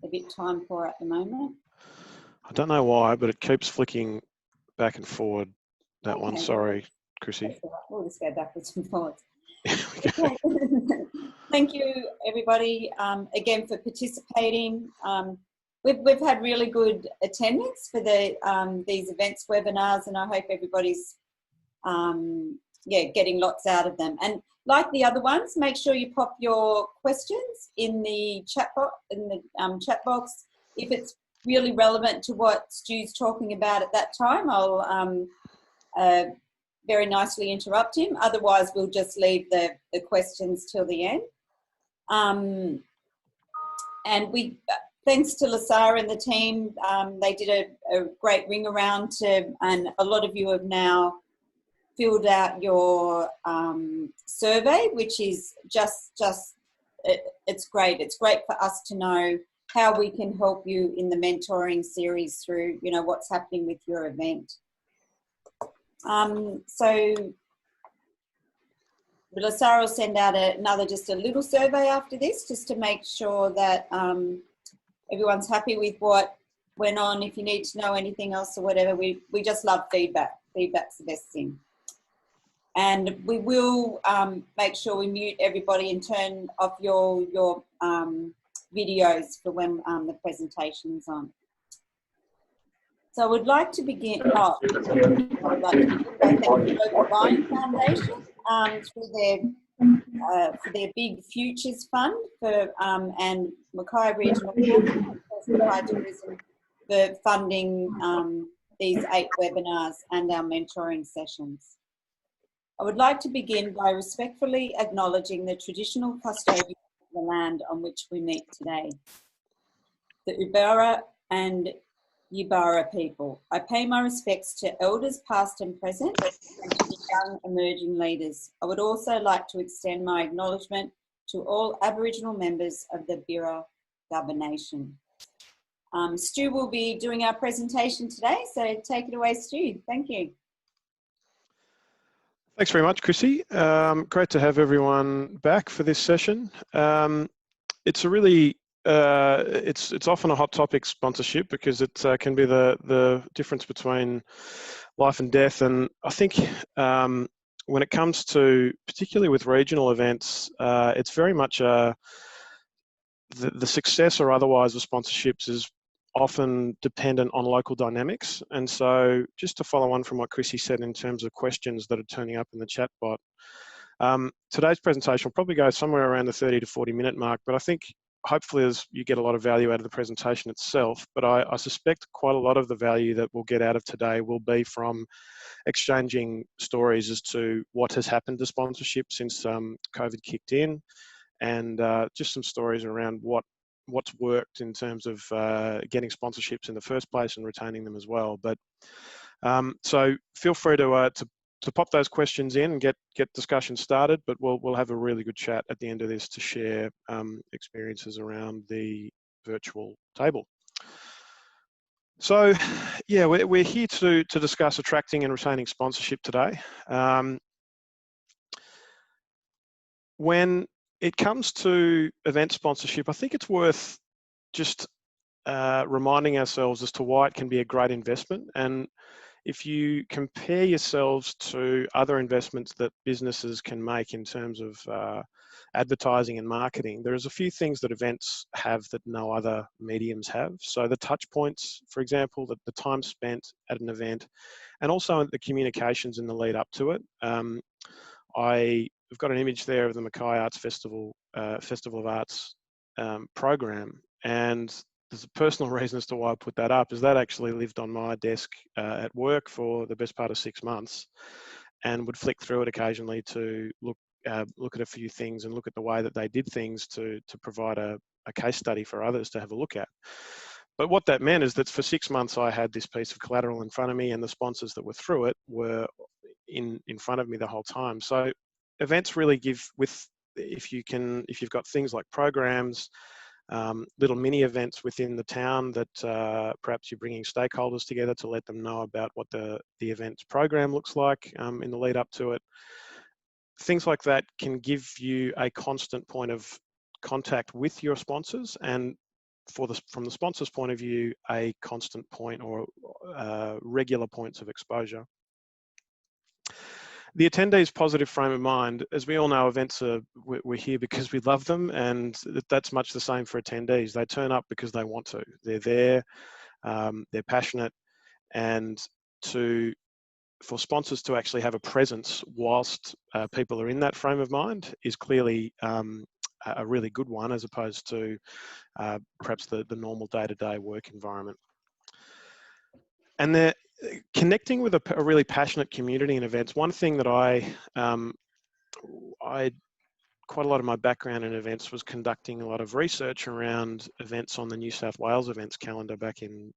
a bit time poor at the moment. I don't know why, but it keeps flicking back and forward, that Okay. one. Sorry, Chrissy. We'll just go backwards and forwards. Okay. Thank you, everybody, again for participating. We've had really good attendance for these events, webinars, and I hope everybody's getting lots out of them. And like the other ones, make sure you pop your questions in the chat box. If it's really relevant to what Stu's talking about at that time, I'll very nicely interrupt him. Otherwise, we'll just leave the questions till the end. And thanks to Lasara and the team, they did a great ring around and a lot of you have now filled out your survey, which is it's great. It's great for us to know how we can help you in the mentoring series through, what's happening with your event. So Lasara will send out just a little survey after this, just to make sure that everyone's happy with what went on. If you need to know anything else or whatever, we just love feedback. Feedback's the best thing. And we will make sure we mute everybody and turn off your videos for when the presentation's on. So I would like to begin. I would like to begin by thanking the Local Buying Foundation for their Big Futures Fund and Mackay Regional Tourism for funding these 8 webinars and our mentoring sessions. I would like to begin by respectfully acknowledging the traditional custodians of the land on which we meet today, the Ubara and Yubara people. I pay my respects to elders past and present and to the young emerging leaders. I would also like to extend my acknowledgement to all Aboriginal members of the Bira Gubba Nation. Stu will be doing our presentation today, so take it away, Stu. Thank you. Thanks very much, Chrissy. Great to have everyone back for this session. It's a really it's often a hot topic, sponsorship, because it can be the difference between life and death. And I think when it comes to, particularly with regional events, it's very much the success or otherwise of sponsorships is often dependent on local dynamics. And so just to follow on from what Chrissy said in terms of questions that are turning up in the chat bot, today's presentation will probably go somewhere around the 30 to 40 minute mark, but I think hopefully as you get a lot of value out of the presentation itself, but I suspect quite a lot of the value that we'll get out of today will be from exchanging stories as to what has happened to sponsorship since COVID kicked in, and just some stories around what's worked in terms of getting sponsorships in the first place and retaining them as well. But so feel free to pop those questions in and get discussion started, but we'll have a really good chat at the end of this to share experiences around the virtual table. So yeah, we're here to discuss attracting and retaining sponsorship today. When it comes to event sponsorship, I think it's worth just reminding ourselves as to why it can be a great investment. And if you compare yourselves to other investments that businesses can make in terms of advertising and marketing, there's a few things that events have that no other mediums have. So the touch points, for example, the time spent at an event, and also the communications in the lead up to it. We've got an image there of the Mackay Arts Festival, Festival of Arts program, and there's a personal reason as to why I put that up, is that actually lived on my desk at work for the best part of 6 months, and would flick through it occasionally to look at a few things and look at the way that they did things to provide a case study for others to have a look at. But what that meant is that for 6 months I had this piece of collateral in front of me, and the sponsors that were through it were in front of me the whole time. So events really give, if you've got things like programs, little mini events within the town that perhaps you're bringing stakeholders together to let them know about what the event's program looks like in the lead up to it. Things like that can give you a constant point of contact with your sponsors, and from the sponsor's point of view, a constant point or regular points of exposure. The attendees' positive frame of mind, as we all know, events we're here because we love them, and that's much the same for attendees. They turn up because they want to. They're there, they're passionate, and for sponsors to actually have a presence whilst people are in that frame of mind is clearly a really good one, as opposed to perhaps the normal day-to-day work environment. And they're connecting with a really passionate community in events. One thing that quite a lot of my background in events was conducting a lot of research around events on the New South Wales events calendar back in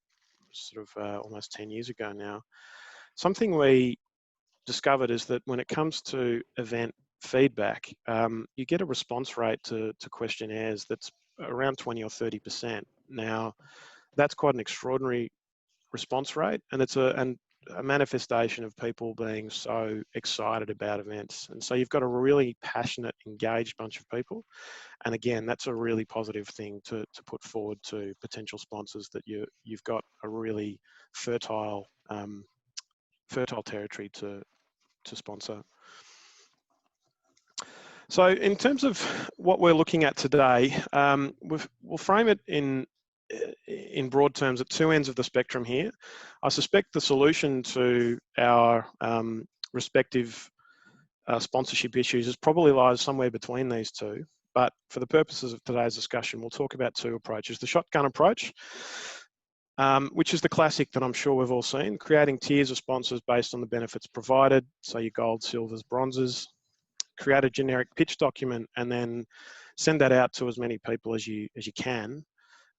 sort of almost 10 years ago now. Something we discovered is that when it comes to event feedback, you get a response rate to questionnaires that's around 20 or 30%. Now, that's quite an extraordinary response rate, and it's a manifestation of people being so excited about events. And so you've got a really passionate, engaged bunch of people. And again, that's a really positive thing to put forward to potential sponsors, that you've got a really fertile territory to sponsor. So in terms of what we're looking at today, we'll frame it in broad terms at two ends of the spectrum here. I suspect the solution to our respective sponsorship issues probably lies somewhere between these two. But for the purposes of today's discussion, we'll talk about two approaches. The shotgun approach, which is the classic that I'm sure we've all seen, creating tiers of sponsors based on the benefits provided, so your gold, silvers, bronzes. Create a generic pitch document and then send that out to as many people as you can.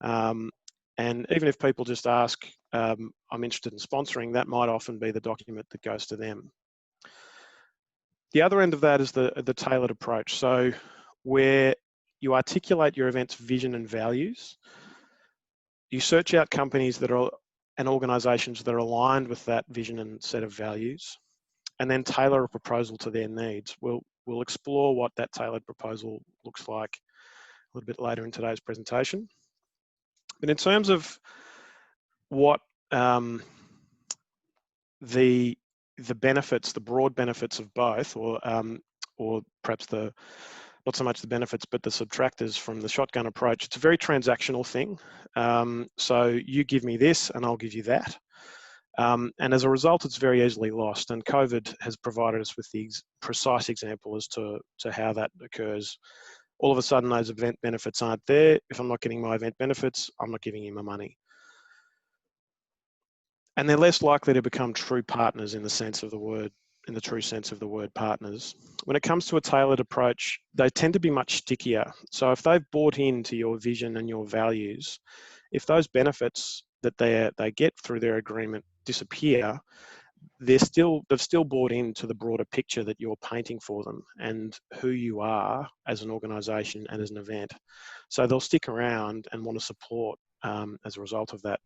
And even if people just ask, I'm interested in sponsoring, that might often be the document that goes to them. The other end of that is the tailored approach. So where you articulate your event's vision and values, you search out companies and organisations that are aligned with that vision and set of values, and then tailor a proposal to their needs. We'll explore what that tailored proposal looks like a little bit later in today's presentation. But in terms of what the benefits, the broad benefits of both, or perhaps not so much the benefits, but the subtractors from the shotgun approach, it's a very transactional thing. So you give me this and I'll give you that. And as a result, it's very easily lost. And COVID has provided us with the precise example as to how that occurs. All of a sudden, those event benefits aren't there. If I'm not getting my event benefits, I'm not giving you my money. And they're less likely to become true partners in the true sense of the word partners. When it comes to a tailored approach, they tend to be much stickier. So if they've bought into your vision and your values, if those benefits that they get through their agreement disappear, they've still bought into the broader picture that you're painting for them and who you are as an organisation and as an event. So they'll stick around and want to support as a result of that.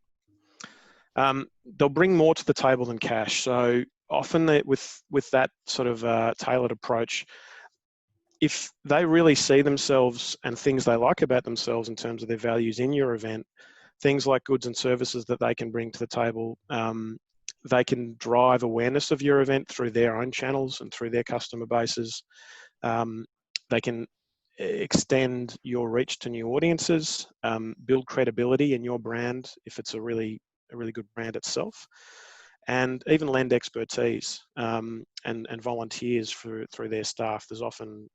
They'll bring more to the table than cash. So often with that sort of tailored approach, if they really see themselves and things they like about themselves in terms of their values in your event, things like goods and services that they can bring to the table, they can drive awareness of your event through their own channels and through their customer bases. They can extend your reach to new audiences, build credibility in your brand if it's a really good brand itself, and even lend expertise and volunteers through their staff. There's often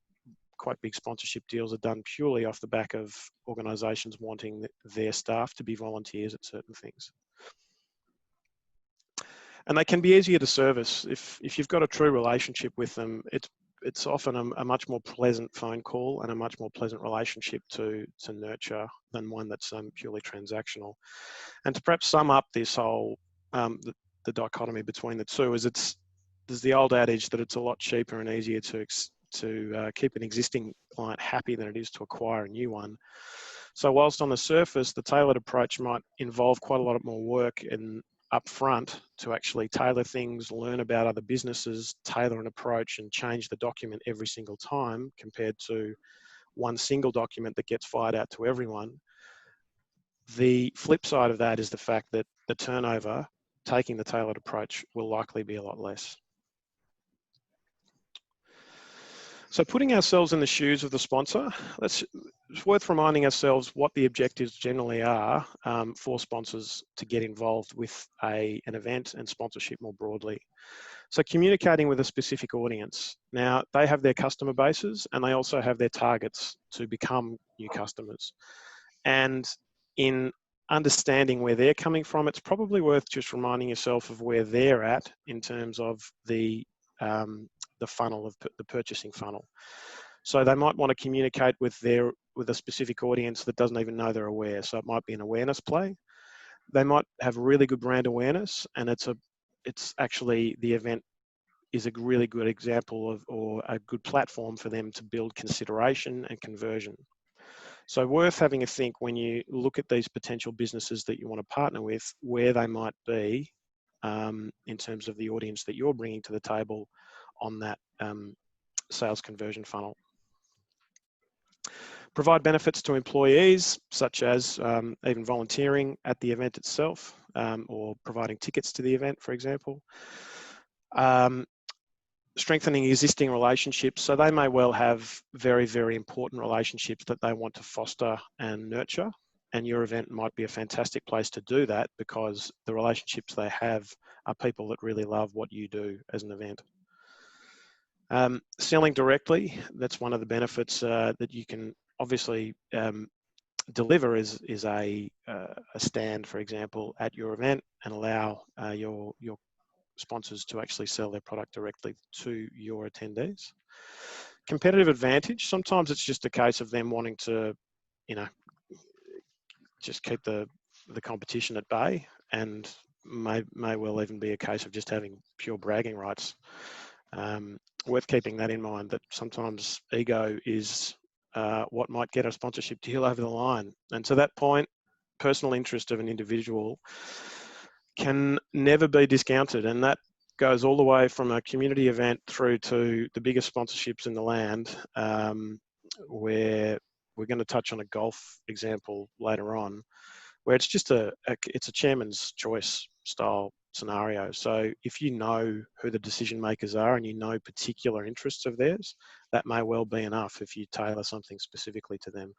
quite big sponsorship deals are done purely off the back of organisations wanting their staff to be volunteers at certain things. And they can be easier to service. If you've got a true relationship with them, it's often a much more pleasant phone call and a much more pleasant relationship to nurture than one that's purely transactional. And to perhaps sum up this whole, the dichotomy between the two is there's the old adage that it's a lot cheaper and easier to keep an existing client happy than it is to acquire a new one. So whilst on the surface, the tailored approach might involve quite a lot more work up front to actually tailor things, learn about other businesses, tailor an approach and change the document every single time compared to one single document that gets fired out to everyone. The flip side of that is the fact that the turnover, taking the tailored approach, will likely be a lot less. So putting ourselves in the shoes of the sponsor, it's worth reminding ourselves what the objectives generally are for sponsors to get involved with an event and sponsorship more broadly. So communicating with a specific audience. Now, they have their customer bases and they also have their targets to become new customers. And in understanding where they're coming from, it's probably worth just reminding yourself of where they're at in terms of the funnel of the purchasing funnel. So they might want to communicate with a specific audience that doesn't even know they're aware. So it might be an awareness play. They might have really good brand awareness, and it's actually, the event is a really good example of, or a good platform for them to build consideration and conversion. So worth having a think when you look at these potential businesses that you want to partner with, where they might be in terms of the audience that you're bringing to the table on that sales conversion funnel. Provide benefits to employees, such as even volunteering at the event itself, or providing tickets to the event, for example. Strengthening existing relationships. So they may well have very, very important relationships that they want to foster and nurture. And your event might be a fantastic place to do that, because the relationships they have are people that really love what you do as an event. Selling directly, that's one of the benefits that you can obviously deliver is a stand, for example, at your event, and allow your sponsors to actually sell their product directly to your attendees. Competitive advantage, sometimes it's just a case of them wanting to, just keep the competition at bay, and may well even be a case of just having pure bragging rights. Worth keeping that in mind, that sometimes ego is what might get a sponsorship deal over the line. And to that point, personal interest of an individual can never be discounted, and that goes all the way from a community event through to the biggest sponsorships in the land, where we're going to touch on a golf example later on, where it's just it's a chairman's choice style scenario. So if you know who the decision makers are and you know particular interests of theirs, that may well be enough if you tailor something specifically to them.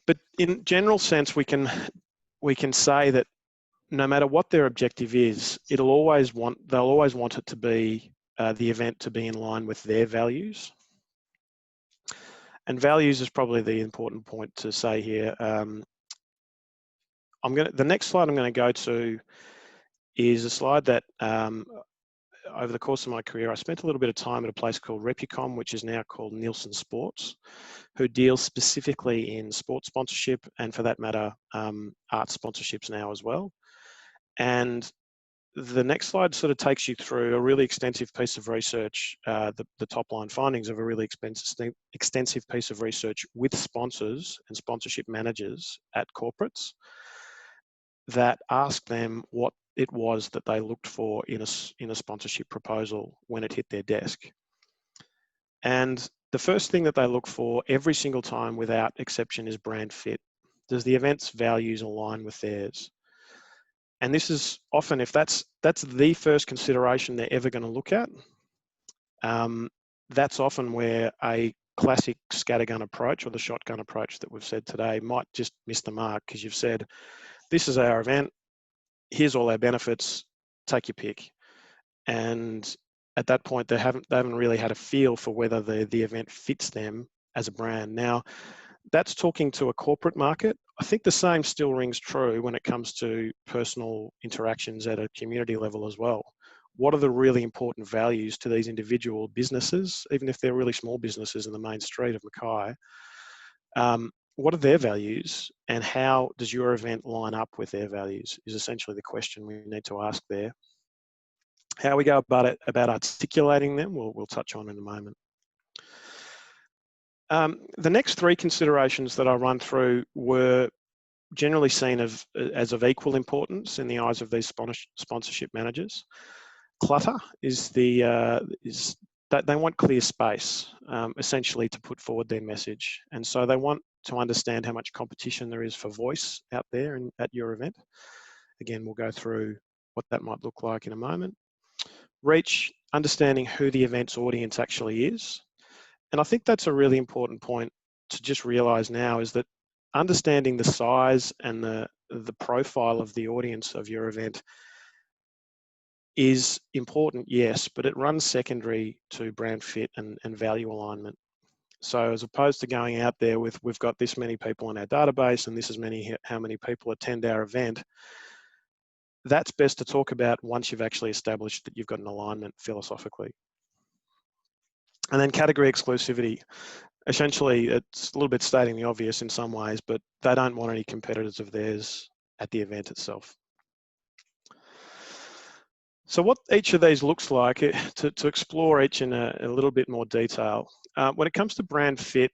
But in general sense, we can say that no matter what their objective is, they'll always want it to be the event to be in line with their values. And values is probably the important point to say here. The next slide I'm going to go to is a slide that over the course of my career, I spent a little bit of time at a place called Repucom, which is now called Nielsen Sports, who deals specifically in sports sponsorship, and for that matter, art sponsorships now as well. And the next slide sort of takes you through a really extensive piece of research, the top line findings of a really extensive piece of research with sponsors and sponsorship managers at corporates, that asked them what it was that they looked for in a sponsorship proposal when it hit their desk. And the first thing that they look for every single time without exception is brand fit. Does the event's values align with theirs? And this is often, if that's the first consideration they're ever going to look at, that's often where a classic scattergun approach, or the shotgun approach that we've said today, might just miss the mark, because you've said, this is our event, here's all our benefits, take your pick. And at that point, they haven't really had a feel for whether the event fits them as a brand. Now, that's talking to a corporate market. I think the same still rings true when it comes to personal interactions at a community level as well. What are the really important values to these individual businesses, even if they're really small businesses in the main street of Mackay? What are their values, and how does your event line up with their values, is essentially the question we need to ask there. How we go about articulating them, we'll touch on in a moment. The next three considerations that I run through were generally seen as of equal importance in the eyes of these sponsorship managers. Clutter is that they want clear space, essentially, to put forward their message. And so they want to understand how much competition there is for voice out there and at your event. Again, we'll go through what that might look like in a moment. Reach, understanding who the event's audience actually is. And I think that's a really important point to just realize now, is that understanding the size and the profile of the audience of your event is important, yes, but it runs secondary to brand fit and value alignment. So as opposed to going out there with, we've got this many people in our database and this is how many people attend our event, that's best to talk about once you've actually established that you've got an alignment philosophically. And then category exclusivity. Essentially, it's a little bit stating the obvious in some ways, but they don't want any competitors of theirs at the event itself. So what each of these looks like, to explore each in a little bit more detail. When it comes to brand fit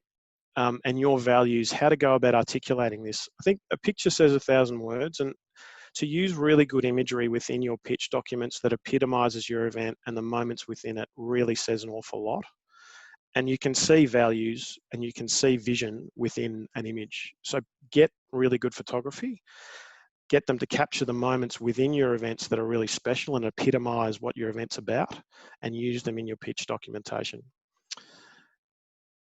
and your values, how to go about articulating this. I think a picture says 1,000 words, and to use really good imagery within your pitch documents that epitomizes your event and the moments within it really says an awful lot. And you can see values and you can see vision within an image. So get really good photography, get them to capture the moments within your events that are really special and epitomize what your event's about, and use them in your pitch documentation.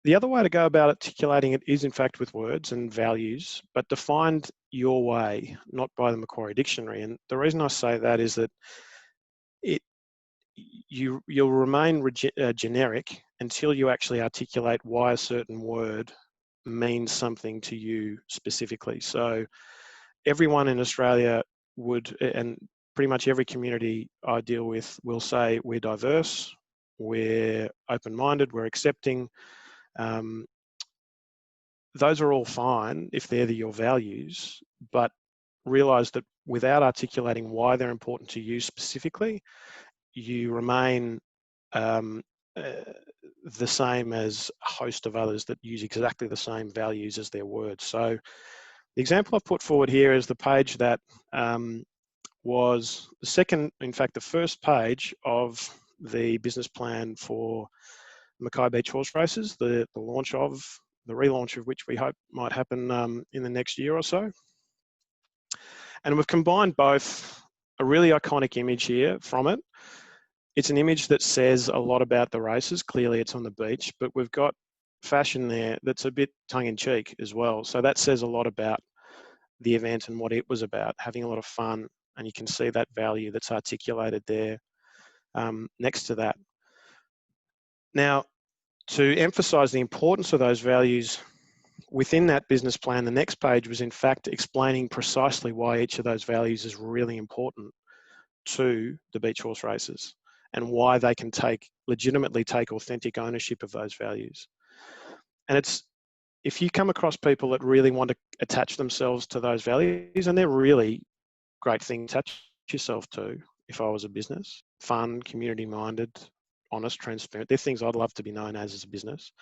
The other way to go about articulating it is in fact with words and values, but defined your way, not by the Macquarie Dictionary. And the reason I say that is that you'll remain generic until you actually articulate why a certain word means something to you specifically. So everyone in Australia would, and pretty much every community I deal with will say we're diverse, we're open-minded, we're accepting. Those are all fine if they're your values, but realize that without articulating why they're important to you specifically, you remain the same as a host of others that use exactly the same values as their words. So the example I've put forward here is the page that was the second, in fact, the first page of the business plan for Mackay Beach horse races, the relaunch of which we hope might happen in the next year or so. And we've combined both a really iconic image here from it. It's an image that says a lot about the races. Clearly it's on the beach, but we've got fashion there that's a bit tongue-in-cheek as well. So that says a lot about the event and what it was about, having a lot of fun. And you can see that value that's articulated there next to that. Now, to emphasize the importance of those values within that business plan, the next page was in fact explaining precisely why each of those values is really important to the beach horse races and why they can legitimately take authentic ownership of those values. And if you come across people that really want to attach themselves to those values, and they're really great things to attach yourself to, if I was a business, fun, community-minded, honest, transparent, they're things I'd love to be known as a business.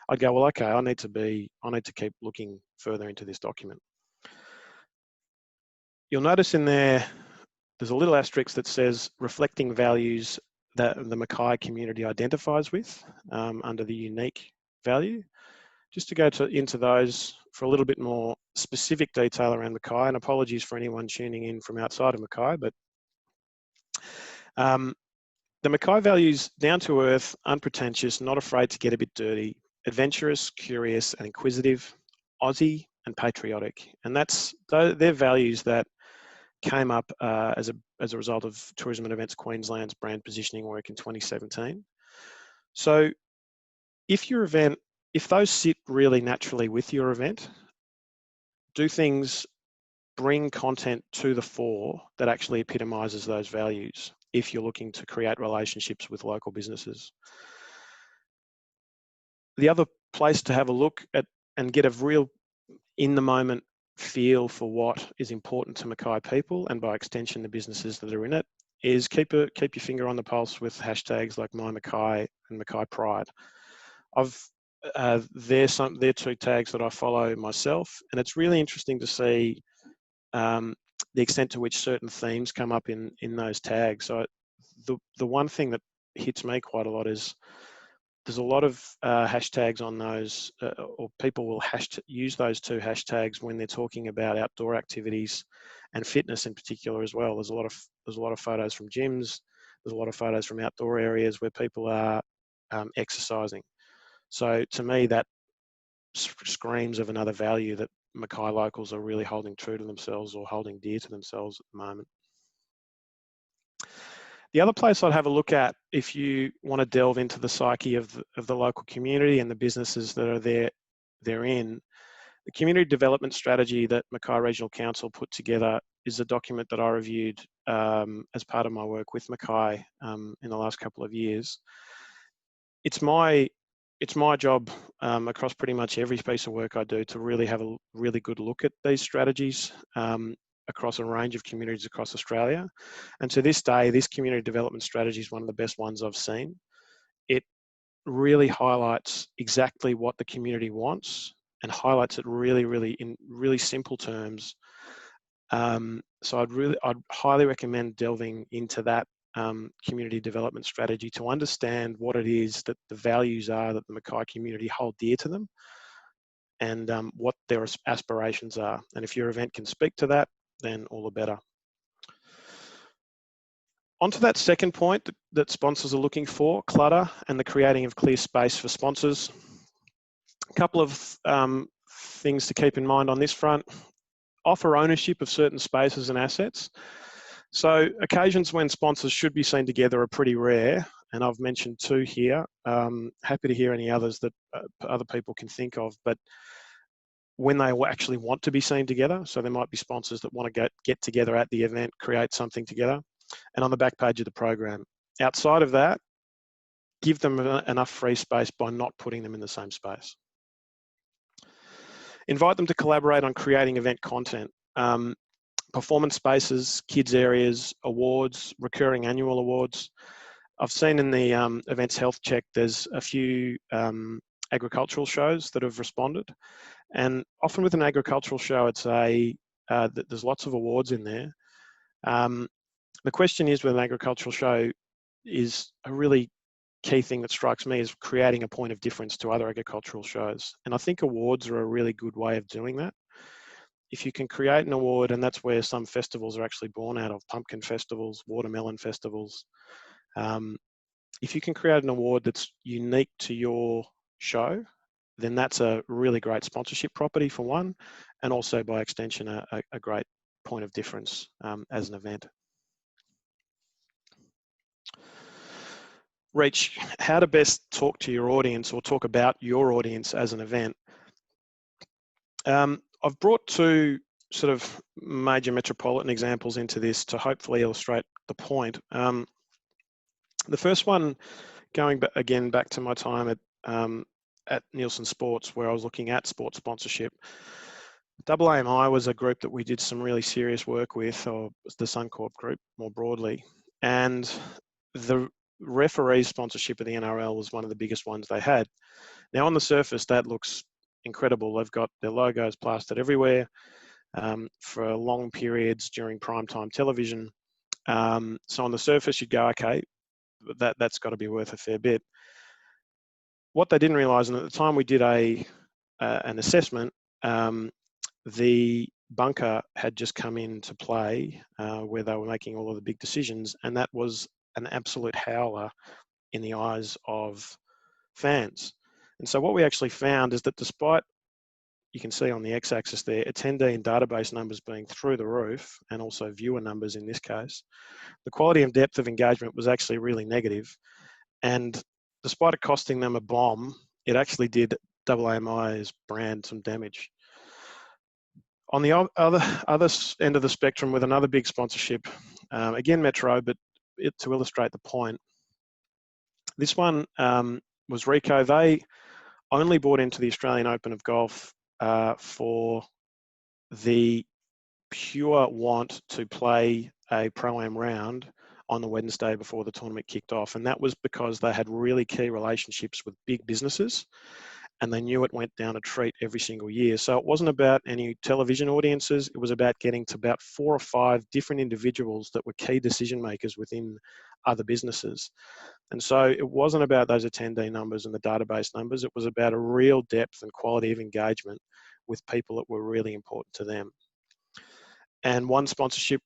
I'd go, well, okay, I need to keep looking further into this document. You'll notice in there's a little asterisk that says reflecting values that the Mackay community identifies with under the unique value. Just to go into those for a little bit more specific detail around Mackay, and apologies for anyone tuning in from outside of Mackay, but the Mackay values: down to earth, unpretentious, not afraid to get a bit dirty, adventurous, curious and inquisitive, Aussie and patriotic. And they're values that came up as a result of Tourism and Events Queensland's brand positioning work in 2017. So if those sit really naturally with your event, bring content to the fore that actually epitomizes those values if you're looking to create relationships with local businesses. The other place to have a look at and get a real in-the-moment feel for what is important to Mackay people, and by extension the businesses that are in it, is keep your finger on the pulse with hashtags like My Mackay and Mackay Pride. They're two tags that I follow myself, and it's really interesting to see the extent to which certain themes come up in those tags. So the one thing that hits me quite a lot is there's a lot of hashtags on those, or people will use those two hashtags when they're talking about outdoor activities and fitness in particular as well. There's a lot of photos from gyms. There's a lot of photos from outdoor areas where people are exercising. So to me, that screams of another value that Mackay locals are really holding true to themselves, or holding dear to themselves at the moment. The other place I'd have a look at, if you want to delve into the psyche of the local community and the businesses that are therein, the community development strategy that Mackay Regional Council put together is a document that I reviewed as part of my work with Mackay in the last couple of years. It's my job across pretty much every piece of work I do to really have a really good look at these strategies across a range of communities across Australia. And to this day, this community development strategy is one of the best ones I've seen. It really highlights exactly what the community wants and highlights it really in really simple terms. So I'd highly recommend delving into that community development strategy to understand what it is that the values are that the Mackay community hold dear to them, and what their aspirations are. And if your event can speak to that, then all the better. On to that second point that sponsors are looking for, clutter and the creating of clear space for sponsors. A couple of things to keep in mind on this front. Offer ownership of certain spaces and assets. So occasions when sponsors should be seen together are pretty rare, and I've mentioned two here. Happy to hear any others that other people can think of, but when they actually want to be seen together, so there might be sponsors that want to get together at the event, create something together, and on the back page of the program. Outside of that, give them enough free space by not putting them in the same space. Invite them to collaborate on creating event content. Performance spaces, kids areas, awards, recurring annual awards. I've seen in the events health check, there's a few agricultural shows that have responded. And often with an agricultural show, it's there's lots of awards in there. The question is, with an agricultural show, is a really key thing that strikes me is creating a point of difference to other agricultural shows. And I think awards are a really good way of doing that. If you can create an award, and that's where some festivals are actually born out of, pumpkin festivals, watermelon festivals. If you can create an award that's unique to your show, then that's a really great sponsorship property for one, and also by extension, a great point of difference as an event. Reach, how to best talk to your audience or talk about your audience as an event. I've brought two sort of major metropolitan examples into this to hopefully illustrate the point. The first one, going again back to my time at Nielsen Sports, where I was looking at sports sponsorship. AAMI was a group that we did some really serious work with, or the Suncorp group more broadly. And the referee sponsorship of the NRL was one of the biggest ones they had. Now on the surface, that looks incredible. They've got their logos plastered everywhere for long periods during primetime television. So on the surface, you'd go, okay, that's got to be worth a fair bit. What they didn't realise, and at the time we did an assessment, the bunker had just come into play where they were making all of the big decisions, and that was an absolute howler in the eyes of fans. And so what we actually found is that despite, you can see on the x-axis there, attendee and database numbers being through the roof, and also viewer numbers in this case, the quality and depth of engagement was actually really negative. And despite it costing them a bomb, it actually did AAMI's brand some damage. On the other end of the spectrum, with another big sponsorship, again Metro, but to illustrate the point, this one was Rico. They only bought into the Australian Open of Golf for the pure want to play a Pro-Am round on the Wednesday before the tournament kicked off. And that was because they had really key relationships with big businesses. and they knew it went down a treat every single year. So it wasn't about any television audiences. It was about getting to about 4 or 5 different individuals that were key decision makers within other businesses. And so it wasn't about those attendee numbers and the database numbers. It was about a real depth and quality of engagement with people that were really important to them. And one sponsorship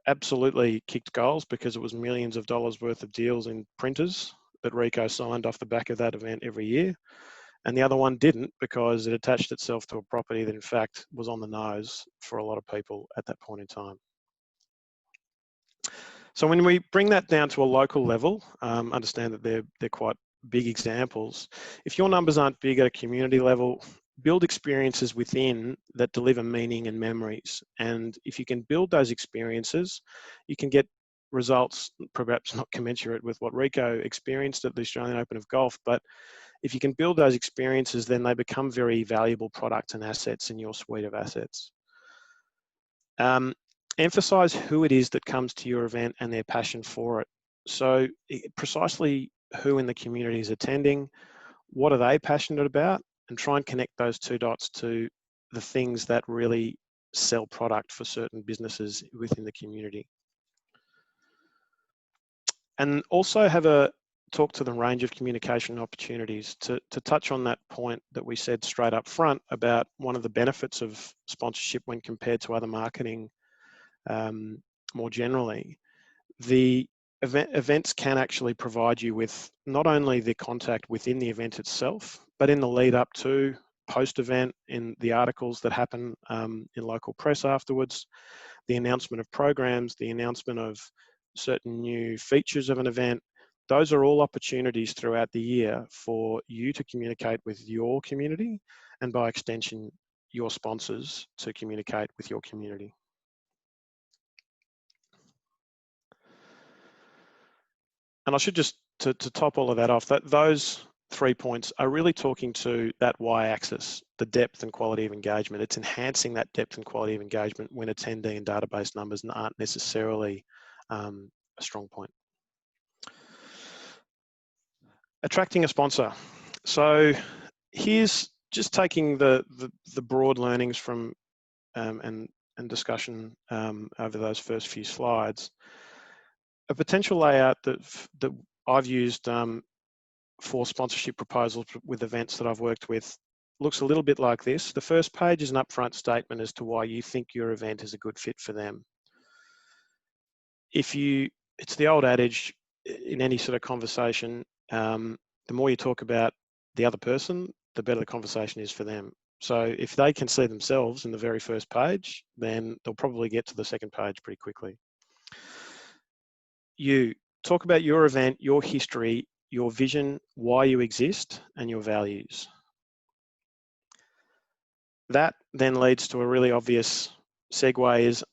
absolutely kicked goals because it was millions of dollars worth of deals in printers that Rico signed off the back of that event every year. And the other one didn't because it attached itself to a property that in fact was on the nose for a lot of people at that point in time. So when we bring that down to a local level, understand that they're quite big examples. If your numbers aren't big at a community level, build experiences within that deliver meaning and memories. And if you can build those experiences, you can get results perhaps not commensurate with what Rico experienced at the Australian Open of Golf, but if you can build those experiences, then they become very valuable products and assets in your suite of assets. Emphasize who it is that comes to your event and their passion for it. So precisely who in the community is attending, what are they passionate about, and try and connect those 2 dots to the things that really sell product for certain businesses within the community. And also have a talk to the range of communication opportunities. To touch on that point that we said straight up front about one of the benefits of sponsorship when compared to other marketing more generally, the events can actually provide you with not only the contact within the event itself, but in the lead up to, post-event, in the articles that happen in local press afterwards, the announcement of programs, the announcement of certain new features of an event. Those are all opportunities throughout the year for you to communicate with your community and by extension, your sponsors to communicate with your community. And I should just, to top all of that off, those 3 points are really talking to that y-axis, the depth and quality of engagement. It's enhancing that depth and quality of engagement when attendee and database numbers aren't necessarily a strong point. Attracting a sponsor. So here's just taking the broad learnings from and discussion over those first few slides. A potential layout that I've used for sponsorship proposals with events that I've worked with looks a little bit like this. The first page is an upfront statement as to why you think your event is a good fit for them. It's the old adage in any sort of conversation, the more you talk about the other person, the better the conversation is for them. So if they can see themselves in the very first page, then they'll probably get to the second page pretty quickly. You talk about your event, your history, your vision, why you exist, and your values. That then leads to a really obvious segue, is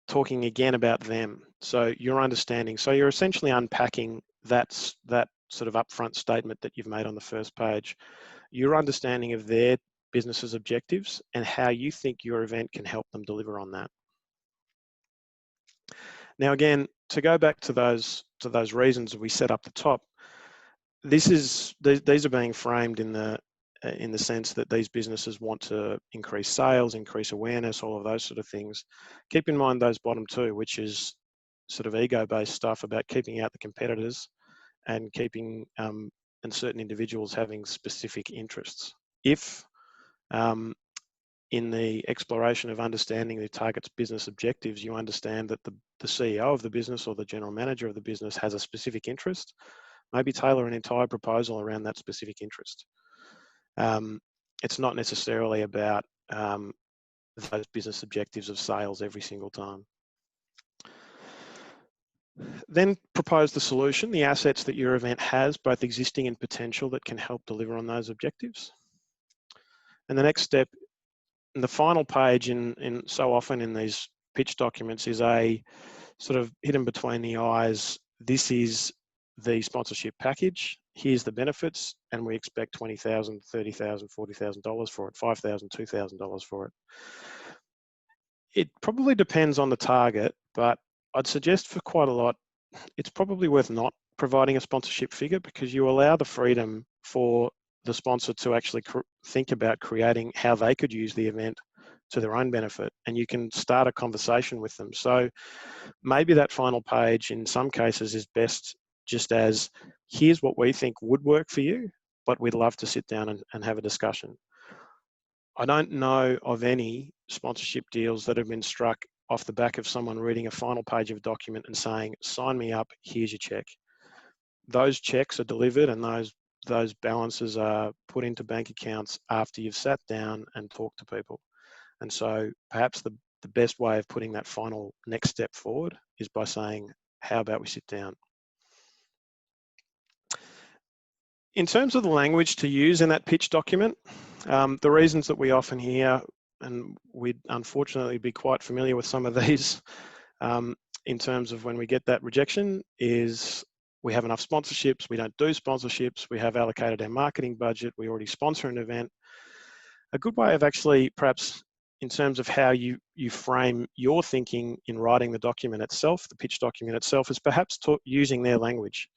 talking again about them. So your understanding. So you're essentially unpacking that sort of upfront statement that you've made on the first page. Your understanding of their business's objectives and how you think your event can help them deliver on that. Now, again, to go back to those reasons we set up the top, these are being framed in the sense that these businesses want to increase sales, increase awareness, all of those sort of things. Keep in mind those bottom two, which is sort of ego-based stuff about keeping out the competitors and keeping and certain individuals having specific interests. If in the exploration of understanding the target's business objectives, you understand that the CEO of the business or the general manager of the business has a specific interest, maybe tailor an entire proposal around that specific interest. It's not necessarily about those business objectives of sales every single time. Then propose the solution, the assets that your event has, both existing and potential, that can help deliver on those objectives. And the next step, and the final page in so often in these pitch documents, is a sort of hidden between the eyes, this is the sponsorship package, here's the benefits, and we expect $20,000, $30,000, $40,000 for it, $5,000, $2,000 for it. It probably depends on the target, but I'd suggest for quite a lot, it's probably worth not providing a sponsorship figure, because you allow the freedom for the sponsor to actually think about creating how they could use the event to their own benefit, and you can start a conversation with them. So maybe that final page in some cases is best just as, here's what we think would work for you, but we'd love to sit down and have a discussion. I don't know of any sponsorship deals that have been struck off the back of someone reading a final page of a document and saying, sign me up, here's your check. Those checks are delivered, and those balances are put into bank accounts after you've sat down and talked to people. And so perhaps the best way of putting that final next step forward is by saying, how about we sit down? In terms of the language to use in that pitch document, the reasons that we often hear, and we'd unfortunately be quite familiar with some of these in terms of when we get that rejection, is we have enough sponsorships, we don't do sponsorships, we have allocated our marketing budget, we already sponsor an event. A good way of actually, perhaps in terms of how you frame your thinking in writing the document itself, the pitch document itself, is perhaps using their language.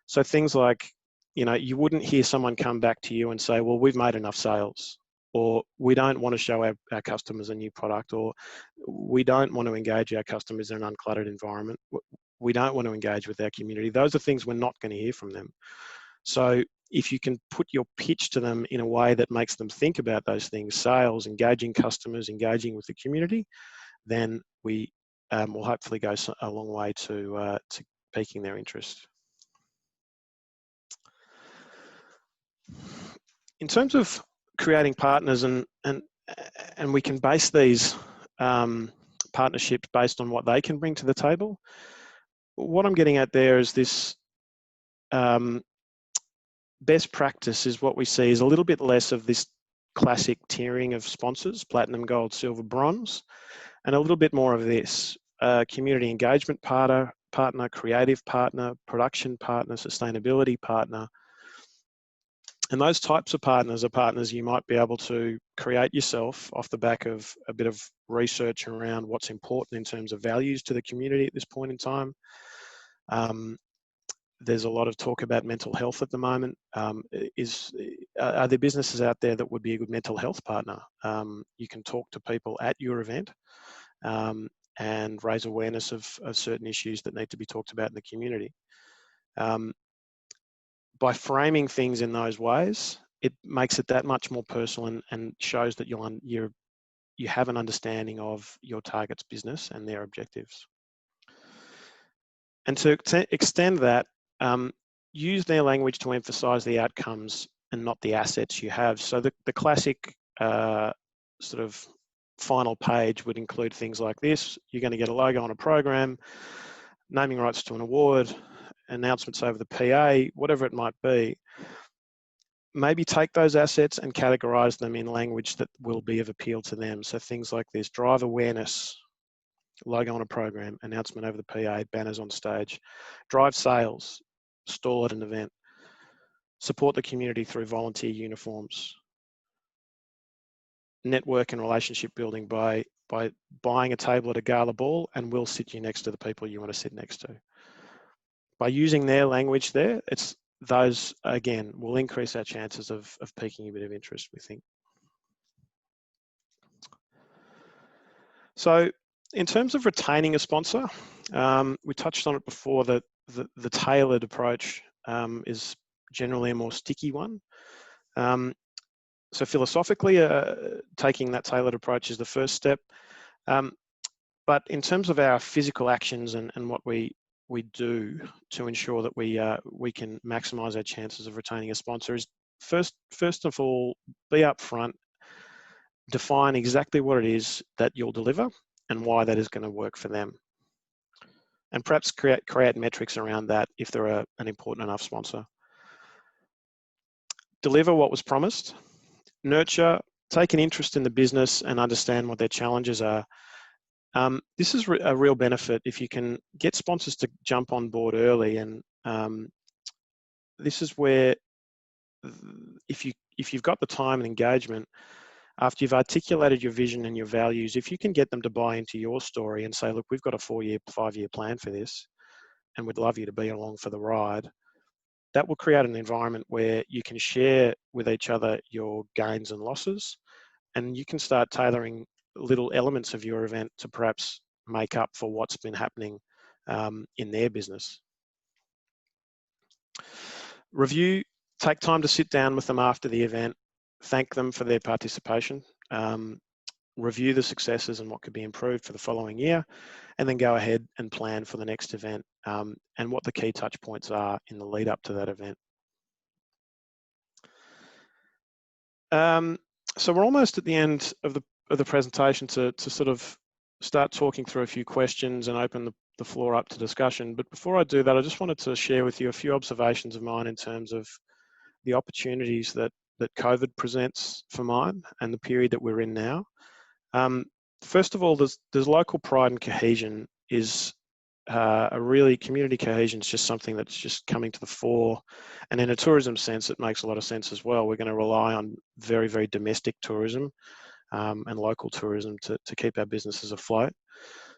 So things like, you wouldn't hear someone come back to you and say, well, we've made enough sales, or we don't want to show our customers a new product, or we don't want to engage our customers in an uncluttered environment. We don't want to engage with our community. Those are things we're not going to hear from them. So if you can put your pitch to them in a way that makes them think about those things, sales, engaging customers, engaging with the community, then we will hopefully go a long way to piquing their interest. In terms of creating partners, and we can base these partnerships based on what they can bring to the table. What I'm getting at there is this best practice is what we see is a little bit less of this classic tiering of sponsors, platinum, gold, silver, bronze, and a little bit more of this community engagement partner, creative partner, production partner, sustainability partner. And those types of partners are partners you might be able to create yourself off the back of a bit of research around what's important in terms of values to the community at this point in time. There's a lot of talk about mental health at the moment. Are there businesses out there that would be a good mental health partner? You can talk to people at your event and raise awareness of certain issues that need to be talked about in the community. By framing things in those ways, it makes it that much more personal and shows that you have an understanding of your target's business and their objectives. And to extend that, use their language to emphasize the outcomes and not the assets you have. So the classic sort of final page would include things like this. You're going to get a logo on a program, naming rights to an award, announcements over the PA, whatever it might be. Maybe take those assets and categorize them in language that will be of appeal to them. So things like this: drive awareness, logo on a program, announcement over the PA, banners on stage; drive sales, stall at an event; support the community through volunteer uniforms; network and relationship building by buying a table at a gala ball, and we'll sit you next to the people you want to sit next to. By using their language there, those, again, will increase our chances of piquing a bit of interest, we think. So in terms of retaining a sponsor, we touched on it before, that the tailored approach is generally a more sticky one. So philosophically, taking that tailored approach is the first step. But in terms of our physical actions and what we do to ensure that we can maximise our chances of retaining a sponsor is first of all, be upfront, define exactly what it is that you'll deliver and why that is going to work for them, and perhaps create metrics around that if they're an important enough sponsor. Deliver what was promised. Nurture, take an interest in the business and understand what their challenges are. This is a real benefit if you can get sponsors to jump on board early, and this is where, if you've got the time and engagement, after you've articulated your vision and your values, if you can get them to buy into your story and say, look, we've got a 4-year, 5-year plan for this, and we'd love you to be along for the ride, that will create an environment where you can share with each other your gains and losses, and you can start tailoring little elements of your event to perhaps make up for what's been happening in their business. Review, take time to sit down with them after the event, thank them for their participation, review the successes and what could be improved for the following year, and then go ahead and plan for the next event and what the key touch points are in the lead up to that event. So we're almost at the end of the presentation to sort of start talking through a few questions and open the floor up to discussion. But before I do that, I just wanted to share with you a few observations of mine in terms of the opportunities that COVID presents for mine and the period that we're in now. First of all, there's local pride and cohesion is community cohesion is just something that's just coming to the fore. And in a tourism sense, it makes a lot of sense as well. We're going to rely on very, very domestic tourism and local tourism to keep our businesses afloat.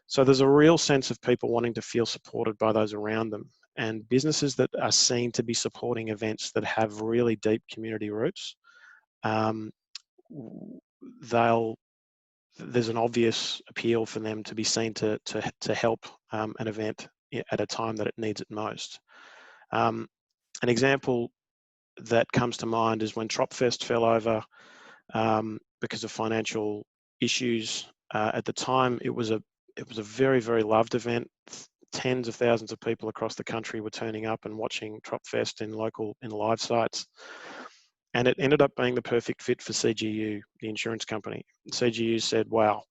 So there's a real sense of people wanting to feel supported by those around them, and businesses that are seen to be supporting events that have really deep community roots. There's an obvious appeal for them to be seen to help an event at a time that it needs it most. An example that comes to mind is when Tropfest fell over because of financial issues. At the time, it was a very, very loved event. Tens of thousands of people across the country were turning up and watching Tropfest in live sites. And it ended up being the perfect fit for CGU, the insurance company. CGU said, wow,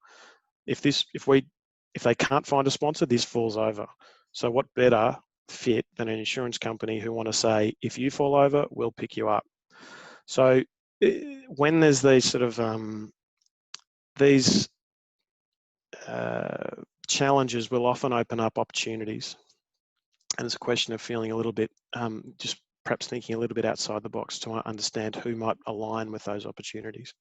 if they can't find a sponsor, this falls over. So what better fit than an insurance company who want to say, if you fall over, we'll pick you up. So when there's these sort of challenges will often open up opportunities. And it's a question of feeling a little bit, just perhaps thinking a little bit outside the box to understand who might align with those opportunities.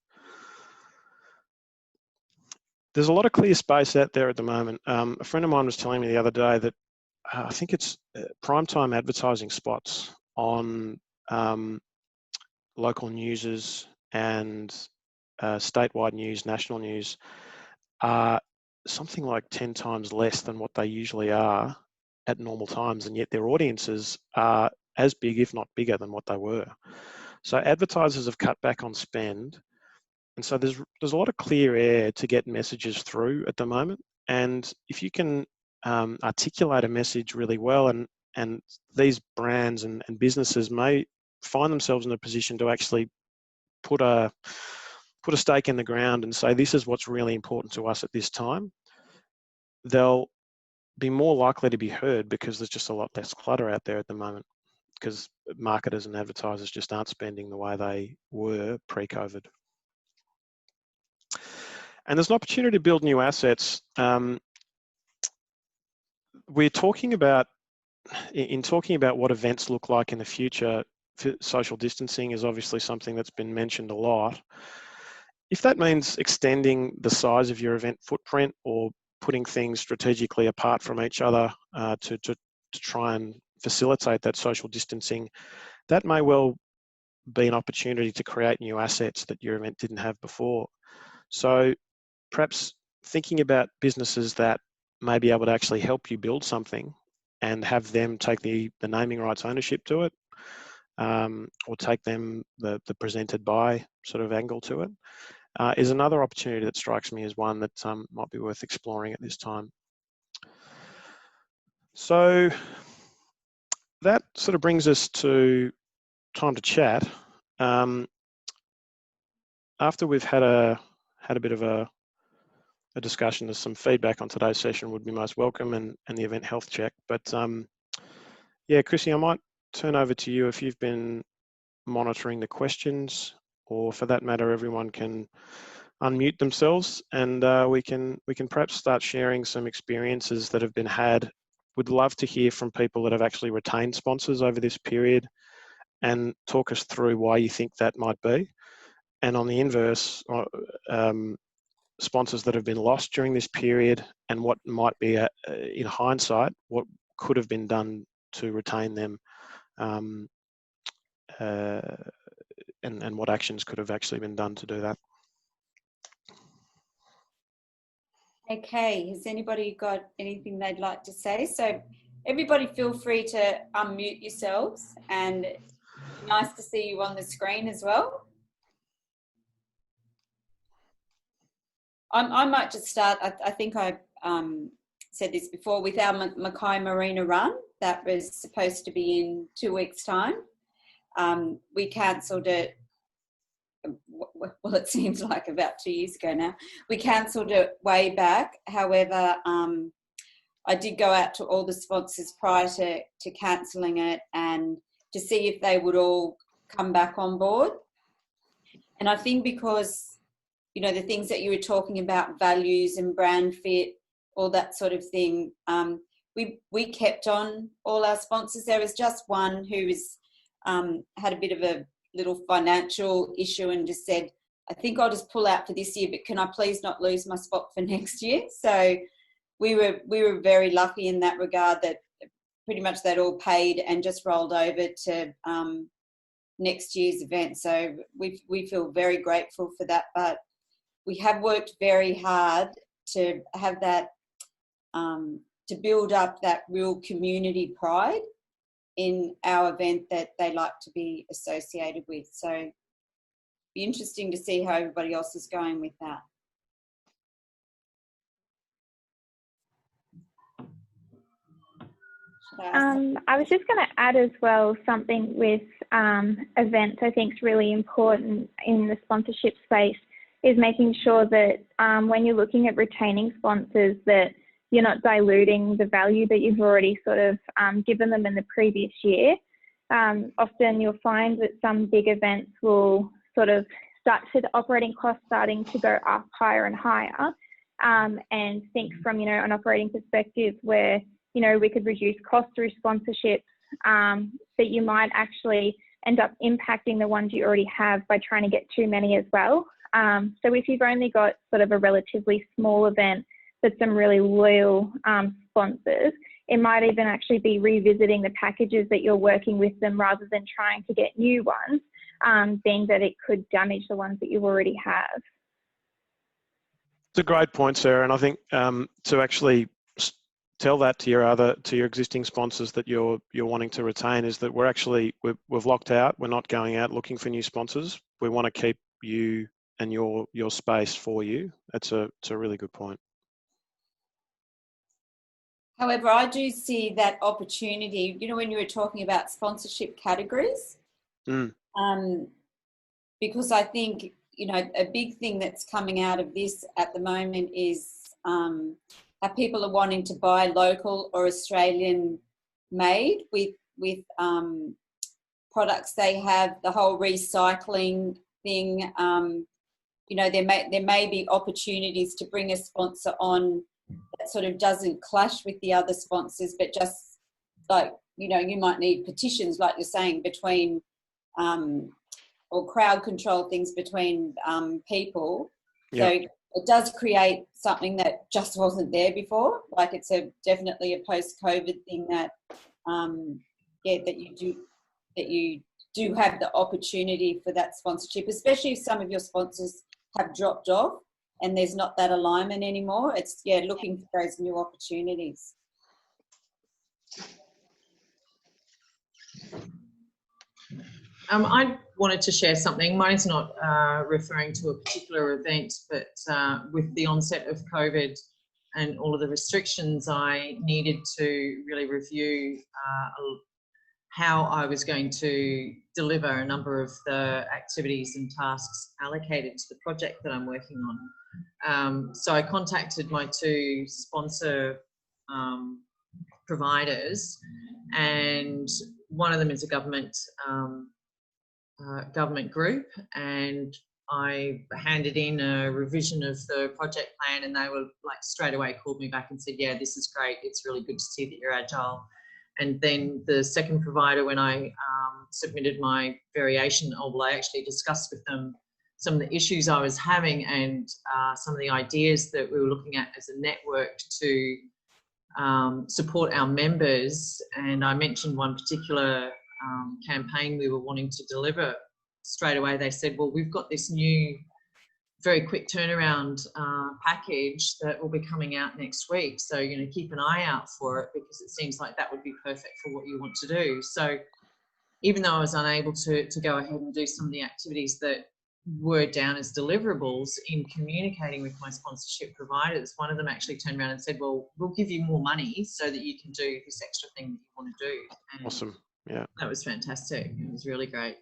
There's a lot of clear space out there at the moment. A friend of mine was telling me the other day that I think it's primetime advertising spots on local newses and statewide news, national news, are something like 10 times less than what they usually are at normal times, and yet their audiences are as big, if not bigger, than what they were. So advertisers have cut back on spend, and so there's a lot of clear air to get messages through at the moment. And if you can articulate a message really well, and these brands and businesses may find themselves in a position to actually put a stake in the ground and say, this is what's really important to us at this time, they'll be more likely to be heard because there's just a lot less clutter out there at the moment, because marketers and advertisers just aren't spending the way they were pre-COVID. And there's an opportunity to build new assets. We're talking about, in talking about what events look like in the future, social distancing is obviously something that's been mentioned a lot. If that means extending the size of your event footprint or putting things strategically apart from each other to try and facilitate that social distancing, that may well be an opportunity to create new assets that your event didn't have before. So perhaps thinking about businesses that may be able to actually help you build something and have them take the naming rights ownership to it, or take them the presented by sort of angle to it, is another opportunity that strikes me as one that might be worth exploring at this time. So that sort of brings us to time to chat. After we've had a bit of a discussion, there's some feedback on today's session would be most welcome, and the event health check. But yeah, Chrissy, I might turn over to you if you've been monitoring the questions, or for that matter, everyone can unmute themselves, and we can perhaps start sharing some experiences that have been had. Would love to hear from people that have actually retained sponsors over this period, and talk us through why you think that might be. And on the inverse, sponsors that have been lost during this period, and what might be, in hindsight, what could have been done to retain them and what actions could have actually been done to do that. Okay, has anybody got anything they'd like to say? So everybody feel free to unmute yourselves, and nice to see you on the screen as well. I might just start, I think I said this before, with our Mackay Marina run that was supposed to be in 2 weeks' time. We cancelled it, well, it seems like about 2 years ago now. We cancelled it way back. However, I did go out to all the sponsors prior to cancelling it and to see if they would all come back on board. And I think because, you know, the things that you were talking about, values and brand fit, all that sort of thing, we kept on all our sponsors. There was just one who was had a bit of a little financial issue and just said, I think I'll just pull out for this year, but can I please not lose my spot for next year? So we were very lucky in that regard, that pretty much they'd all paid and just rolled over to next year's event. So we feel very grateful for that. But we have worked very hard to have that, to build up that real community pride in our event that they like to be associated with. So it'd be interesting to see how everybody else is going with that. I was just going to add as well something with events I think is really important in the sponsorship space, is making sure that when you're looking at retaining sponsors, that you're not diluting the value that you've already sort of given them in the previous year. Often you'll find that some big events will sort of start to the operating costs starting to go up higher and higher, and think from, you know, an operating perspective where, you know, we could reduce costs through sponsorships, but you might actually end up impacting the ones you already have by trying to get too many as well. So if you've only got sort of a relatively small event with some really loyal sponsors, it might even actually be revisiting the packages that you're working with them rather than trying to get new ones, being that it could damage the ones that you already have. It's a great point, Sarah, and I think to actually tell that to your existing sponsors that you're wanting to retain is that we've locked out. We're not going out looking for new sponsors. We want to keep you and your space for you. It's a really good point. However, I do see that opportunity, you know, when you were talking about sponsorship categories, because I think, you know, a big thing that's coming out of this at the moment is how people are wanting to buy local or Australian made with products. They have the whole recycling thing. You know, there may be opportunities to bring a sponsor on that sort of doesn't clash with the other sponsors, but just like, you know, you might need petitions, like you're saying, between or crowd control things between people. Yeah. So it does create something that just wasn't there before. Like it's definitely a post-COVID thing that that you do have the opportunity for that sponsorship, especially if some of your sponsors have dropped off and there's not that alignment anymore. It's looking for those new opportunities. I wanted to share something. Mine's not referring to a particular event, but with the onset of COVID and all of the restrictions, I needed to really review how I was going to deliver a number of the activities and tasks allocated to the project that I'm working on. So I contacted my two sponsor providers, and one of them is a government group, and I handed in a revision of the project plan, and they were like straight away called me back and said, yeah, this is great, it's really good to see that you're agile. And then the second provider, when I submitted my variation, I actually discussed with them some of the issues I was having and some of the ideas that we were looking at as a network to support our members. And I mentioned one particular campaign we were wanting to deliver, straight away they said, well, we've got this new very quick turnaround package that will be coming out next week. So, you know, keep an eye out for it, because it seems like that would be perfect for what you want to do. So even though I was unable to go ahead and do some of the activities that were down as deliverables, in communicating with my sponsorship providers, one of them actually turned around and said, well, we'll give you more money so that you can do this extra thing that you want to do. And Awesome. Yeah. that was fantastic. It was really great.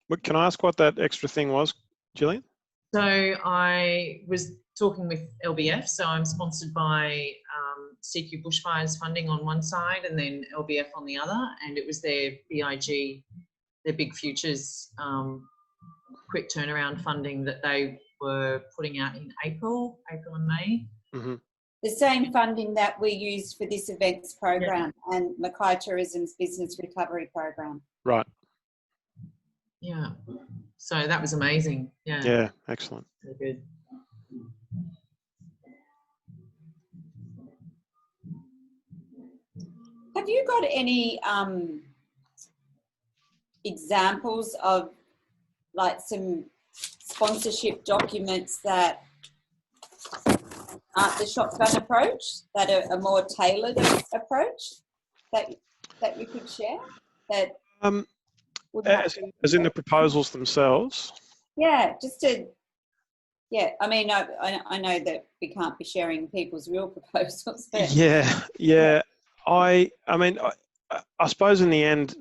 But can I ask what that extra thing was, Gillian? So I was talking with LBF, so I'm sponsored by CQ Bushfires funding on one side and then LBF on the other, and it was their BIG, their Big Futures quick turnaround funding that they were putting out in April and May. Mm-hmm. The same funding that we used for this events program and Mackay Tourism's business recovery program. Right. Yeah. So that was amazing. Yeah. Yeah, excellent. Very good. Have you got any examples of like some sponsorship documents that aren't the shotgun approach, that are a more tailored approach that you could share? That as in the proposals themselves? Yeah, just to, yeah, I mean, I know that we can't be sharing people's real proposals. But Yeah. I mean, I suppose in the end,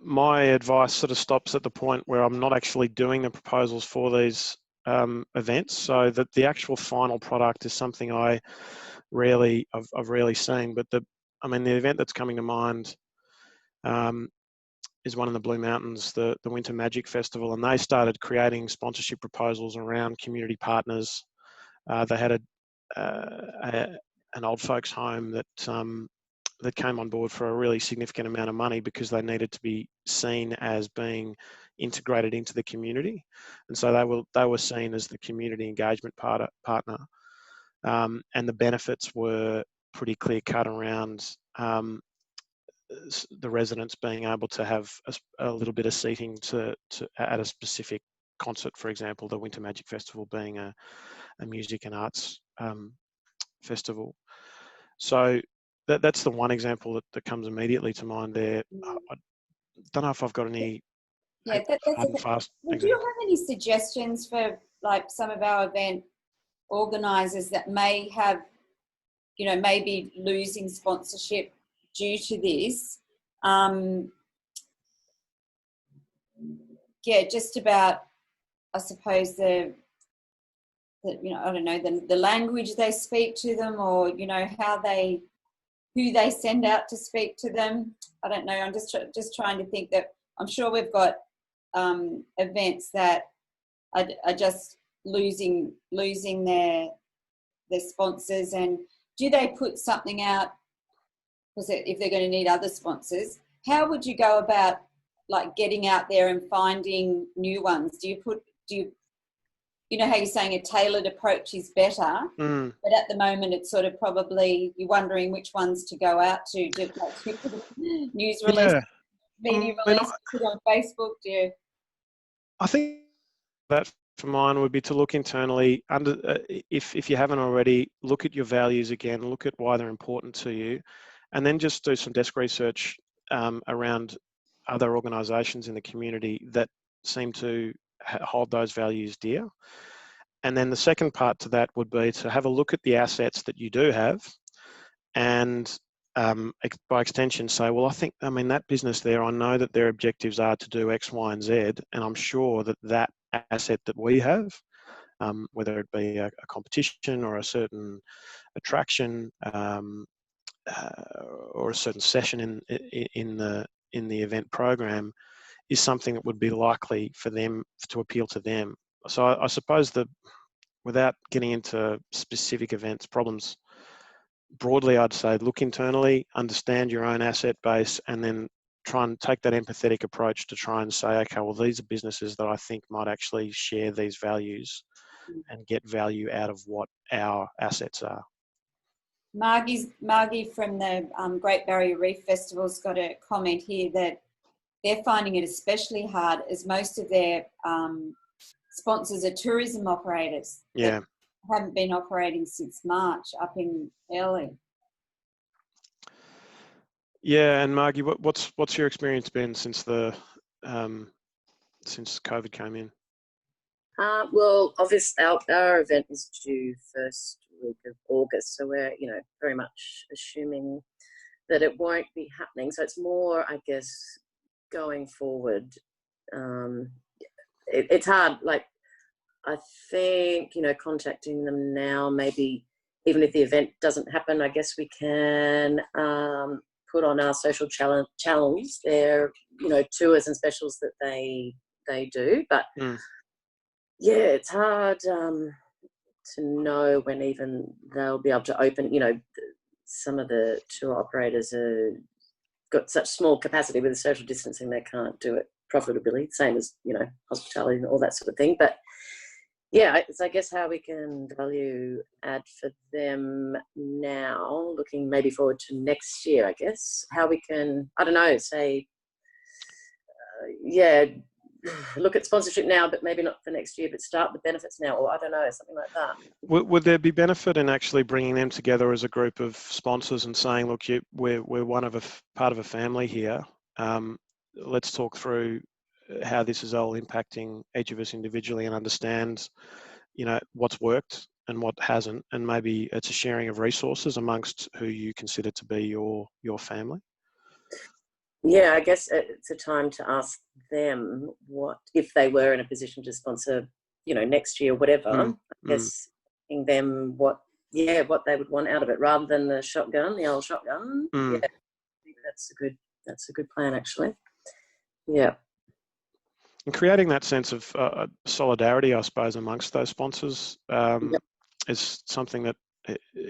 my advice sort of stops at the point where I'm not actually doing the proposals for these events, so that the actual final product is something I've rarely seen. But the event that's coming to mind is one in the Blue Mountains, the Winter Magic Festival, and they started creating sponsorship proposals around community partners. They had an old folks home that came on board for a really significant amount of money because they needed to be seen as being integrated into the community, and so they were seen as the community engagement partner, and the benefits were pretty clear cut around the residents being able to have a little bit of seating to at a specific concert, for example, the Winter Magic Festival being a music and arts festival. So that's the one example that comes immediately to mind there. I don't know if I've got any yeah, hard and fast do you have any suggestions for like some of our event organisers that may have, you know, maybe losing sponsorship due to this? Yeah, just about, I suppose, the you know, I don't know, the language they speak to them, or, you know, who they send out to speak to them. I don't know. I'm just trying to think that I'm sure we've got events that are just losing their sponsors, and do they put something out? Because if they're going to need other sponsors, how would you go about like getting out there and finding new ones? Do you know how you're saying a tailored approach is better, but at the moment it's sort of probably you're wondering which ones to go out to, like news release, media release, put on Facebook. Do you? I think that for mine would be to look internally if you haven't already, look at your values again, look at why they're important to you, and then just do some desk research around other organisations in the community that seem to hold those values dear. And then the second part to that would be to have a look at the assets that you do have, and by extension say, well, I mean that business there, I know that their objectives are to do X, Y, and Z, and I'm sure that asset that we have, whether it be a competition or a certain attraction or a certain session in the event program, is something that would be likely for them to appeal to them. So I suppose that without getting into specific events problems, broadly I'd say look internally, understand your own asset base, and then try and take that empathetic approach to try and say, okay, well, these are businesses that I think might actually share these values and get value out of what our assets are. Margie from the Great Barrier Reef Festival's got a comment here that they're finding it especially hard as most of their sponsors are tourism operators. Yeah. That haven't been operating since March up in early. Yeah, and Margie, what's your experience been since the since COVID came in? Well, obviously our event is due first week of August, so we're very much assuming that it won't be happening. So it's more, I guess, going forward. It's hard. Like, I think contacting them now, maybe even if the event doesn't happen, I guess we can put on our social channels their tours and specials that they do. But yeah, it's hard to know when even they'll be able to open. Some of the tour operators are got such small capacity with the social distancing, they can't do it profitably, same as hospitality and all that sort of thing. But yeah, it's I guess how we can value add for them now, looking maybe forward to next year. I guess how we can, I don't know, say look at sponsorship now, but maybe not for next year, but start the benefits now, or I don't know, something like that. Would there be benefit in actually bringing them together as a group of sponsors and saying, look, we're one of part of a family here. Let's talk through how this is all impacting each of us individually and understand, what's worked and what hasn't, and maybe it's a sharing of resources amongst who you consider to be your family. Yeah, I guess it's a time to ask them what, if they were in a position to sponsor, next year, whatever. I guess asking them what they would want out of it, rather than the old shotgun. Yeah, I think that's a good plan, actually. Yeah. And creating that sense of solidarity, I suppose, amongst those sponsors is something that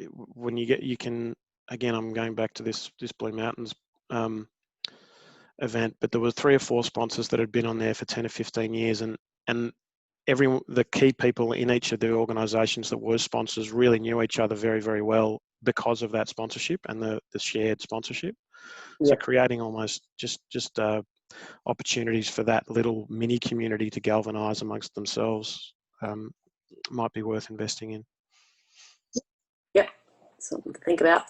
when you can, again, I'm going back to this Blue Mountains event, but there were 3 or 4 sponsors that had been on there for 10 or 15 years, and the key people in each of the organisations that were sponsors really knew each other very, very well because of that sponsorship and the shared sponsorship. So creating almost just opportunities for that little mini community to galvanise amongst themselves might be worth investing in. Yep, something to think about.